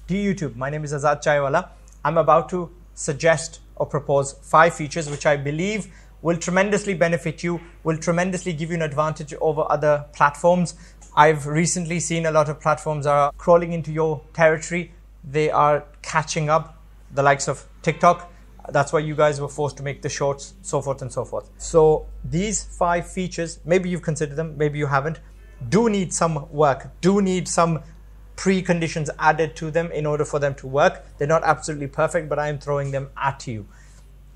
Dear YouTube, my name is Azad Chaiwala. I'm about to suggest or propose 5 features which I believe will tremendously benefit you, will tremendously give you an advantage over other platforms. I've recently seen a lot of platforms are crawling into your territory. They are catching up, the likes of TikTok. That's why you guys were forced to make the shorts, so forth and so forth. So these 5 features, maybe you've considered them, maybe you haven't, do need some work, do need some preconditions added to them in order for them to work. They're not absolutely perfect, but I am throwing them at you.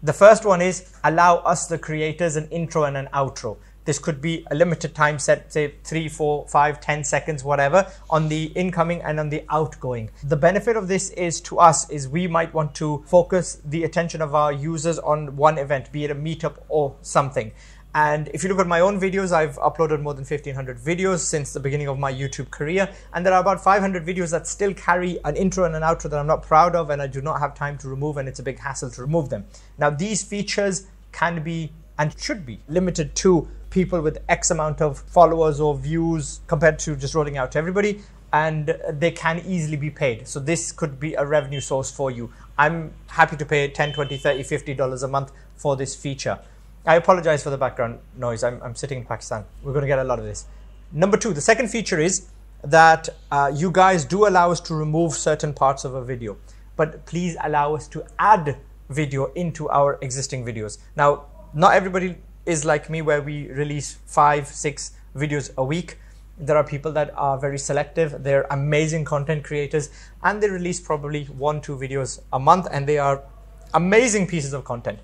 The first one is allow us, the creators, an intro and an outro. This could be a limited time set, say 3, 4, 5, 10 seconds, whatever, on the incoming and on the outgoing. The benefit of this is to us is we might want to focus the attention of our users on one event, be it a meetup or something. And if you look at my own videos, I've uploaded more than 1,500 videos since the beginning of my YouTube career. And there are about 500 videos that still carry an intro and an outro that I'm not proud of and I do not have time to remove, and it's a big hassle to remove them. Now, these features can be and should be limited to people with X amount of followers or views compared to just rolling out to everybody. And they can easily be paid. So this could be a revenue source for you. I'm happy to pay $10, $20, $30, $50 a month for this feature. I apologize for the background noise. I'm sitting in Pakistan. We're going to get a lot of this. Number 2, the second feature is that you guys do allow us to remove certain parts of a video, but please allow us to add video into our existing videos. Now, not everybody is like me where we release 5, 6 videos a week. There are people that are very selective. They're amazing content creators and they release probably 1, 2 videos a month, and they are amazing pieces of content.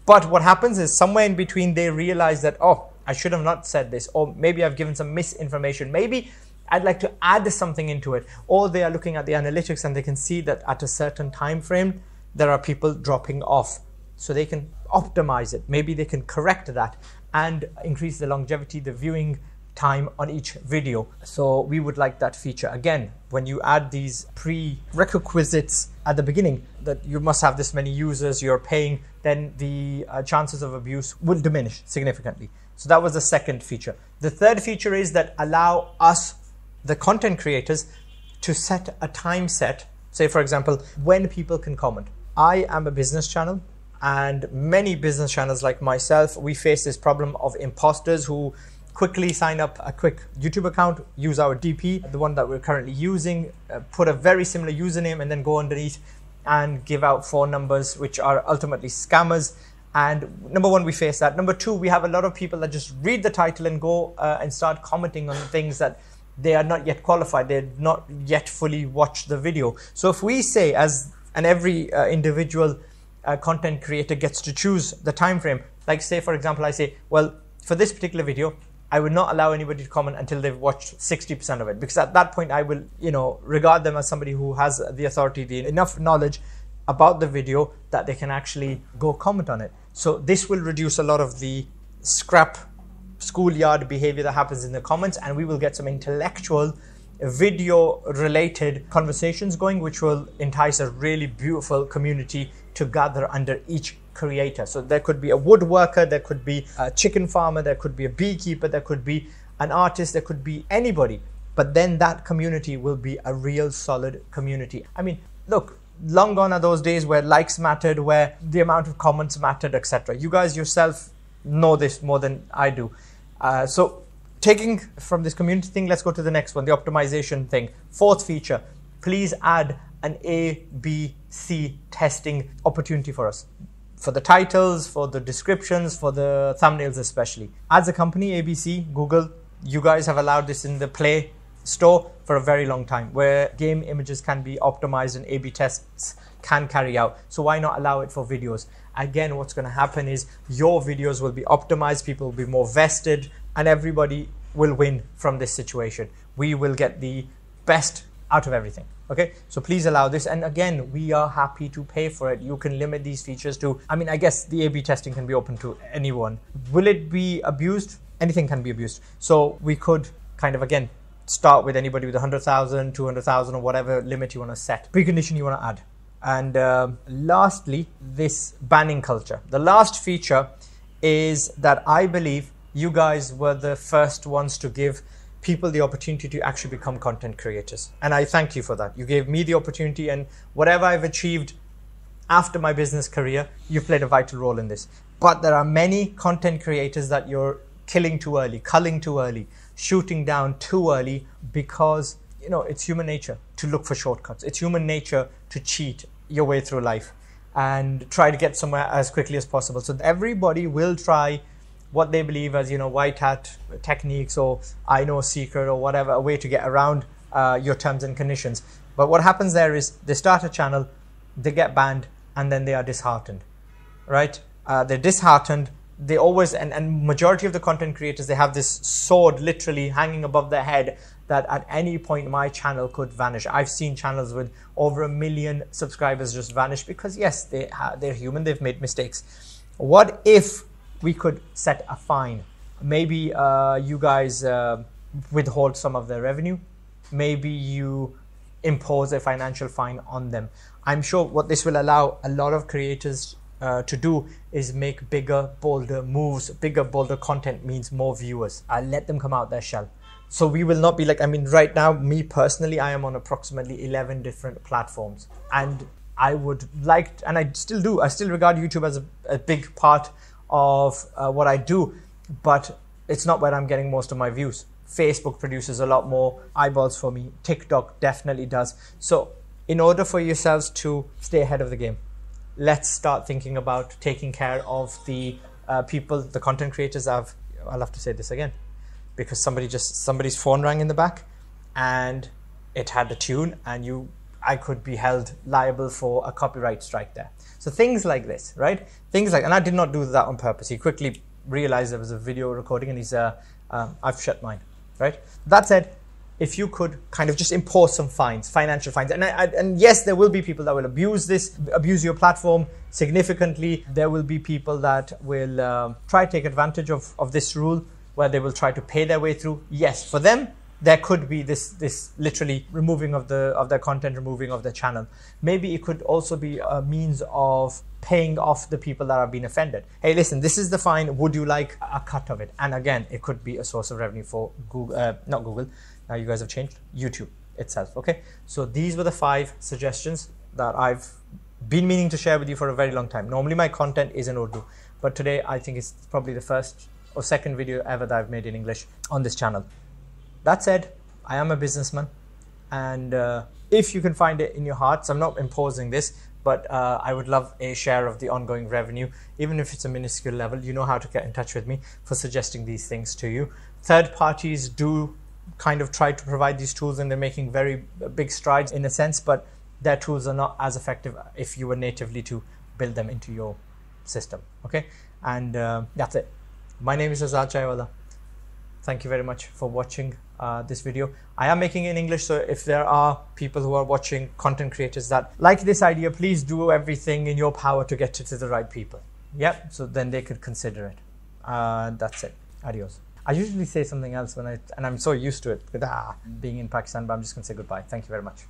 But what happens is somewhere in between they realize that, oh, I should have not said this, or maybe I've given some misinformation. Maybe I'd like to add something into it. Or they are looking at the analytics and they can see that at a certain time frame, there are people dropping off. So they can optimize it. Maybe they can correct that and increase the longevity, the viewing time on each video. So we would like that feature. Again, when you add these prerequisites at the beginning, that you must have this many users, you're paying, then the chances of abuse will diminish significantly. So that was the second feature. The third feature is that allow us, the content creators, to set a time set. Say, for example, when people can comment. I am a business channel, and many business channels like myself, we face this problem of imposters who quickly sign up a quick YouTube account, use our DP, the one that we're currently using, put a very similar username, and then go underneath and give out phone numbers, which are ultimately scammers. And number 1, we face that. Number 2, we have a lot of people that just read the title and go and start commenting on things that they are not yet qualified. They're not yet fully watched the video. So if we say, and every individual content creator gets to choose the time frame. Like, say, for example, I say, well, for this particular video, I would not allow anybody to comment until they've watched 60% of it, because at that point I will, regard them as somebody who has the authority, enough knowledge about the video that they can actually go comment on it. So this will reduce a lot of the scrap schoolyard behavior that happens in the comments, and we will get some intellectual video related conversations going, which will entice a really beautiful community to gather under each creator. So there could be a woodworker, there could be a chicken farmer, there could be a beekeeper, there could be an artist, there could be anybody. But then that community will be a real solid community. I mean, look, long gone are those days where likes mattered, where the amount of comments mattered, etc. You guys yourself know this more than I do. So taking from this community thing, let's go to the next one, the optimization thing. 4th feature, please add an A/B/C testing opportunity for us. For the titles, for the descriptions, for the thumbnails especially. As a company, ABC, Google, you guys have allowed this in the Play Store for a very long time, where game images can be optimized and A/B tests can carry out. So why not allow it for videos? Again, what's going to happen is your videos will be optimized, people will be more vested, and everybody will win from this situation. We will get the best out of everything. Okay, so please allow this. And again, we are happy to pay for it. You can limit these features to, I guess the A/B testing can be open to anyone. Will it be abused? Anything can be abused. So we could kind of, again, start with anybody with 100,000, 200,000, or whatever limit you want to set, precondition you want to add. And lastly, this banning culture. The last feature is that I believe you guys were the first ones to give people the opportunity to actually become content creators. And I thank you for that. You gave me the opportunity, and whatever I've achieved after my business career, you've played a vital role in this. But there are many content creators that you're killing too early, culling too early, shooting down too early, because it's human nature to look for shortcuts. It's human nature to cheat your way through life and try to get somewhere as quickly as possible. So everybody will try what they believe as white hat techniques, or I know a secret, or whatever, a way to get around your terms and conditions. But what happens there is they start a channel, they get banned, and then they are disheartened, right? They're disheartened. They always, and majority of the content creators, they have this sword literally hanging above their head that at any point my channel could vanish. I've seen channels with over 1 million subscribers just vanish because yes, they're human, they've made mistakes. What if we could set a fine? Maybe you guys withhold some of their revenue. Maybe you impose a financial fine on them. I'm sure what this will allow a lot of creators to do is make bigger, bolder moves. Bigger, bolder content means more viewers. I'll let them come out their shell. So we will not be like, right now, me personally, I am on approximately 11 different platforms. And I would like, and I still do, I still regard YouTube as a big part of what I do, but it's not where I'm getting most of my views. Facebook produces a lot more eyeballs for me. TikTok definitely does. So in order for yourselves to stay ahead of the game, let's start thinking about taking care of the people, the content creators. I'll have to say this again, because somebody's phone rang in the back and it had a tune, and I could be held liable for a copyright strike there. So things like this, right? Things like, and I did not do that on purpose. He quickly realized there was a video recording, and he's I've shut mine, right? That said, if you could kind of just impose some fines, financial fines, and yes, there will be people that will abuse your platform significantly. There will be people that will try to take advantage of this rule, where they will try to pay their way through. Yes, for them, there could be this literally removing of their content, removing of their channel. Maybe it could also be a means of paying off the people that have been offended. Hey, listen, this is the fine. Would you like a cut of it? And again, it could be a source of revenue for Google, not Google. Now you guys have changed, YouTube itself. Okay, so these were the 5 suggestions that I've been meaning to share with you for a very long time. Normally my content is in Urdu, but today I think it's probably the first or second video ever that I've made in English on this channel. That said, I am a businessman, and if you can find it in your hearts, I'm not imposing this, but I would love a share of the ongoing revenue, even if it's a minuscule level. You know how to get in touch with me for suggesting these things to you. Third parties do kind of try to provide these tools, and they're making very big strides in a sense, but their tools are not as effective if you were natively to build them into your system. Okay, and that's it. My name is Azad Chaiwala. Thank you very much for watching this video. I am making it in English, so if there are people who are watching, content creators that like this idea, please do everything in your power to get it to the right people. Yep, so then they could consider it. That's it. Adios. I usually say something else and I'm so used to it with being in Pakistan, but I'm just going to say goodbye. Thank you very much.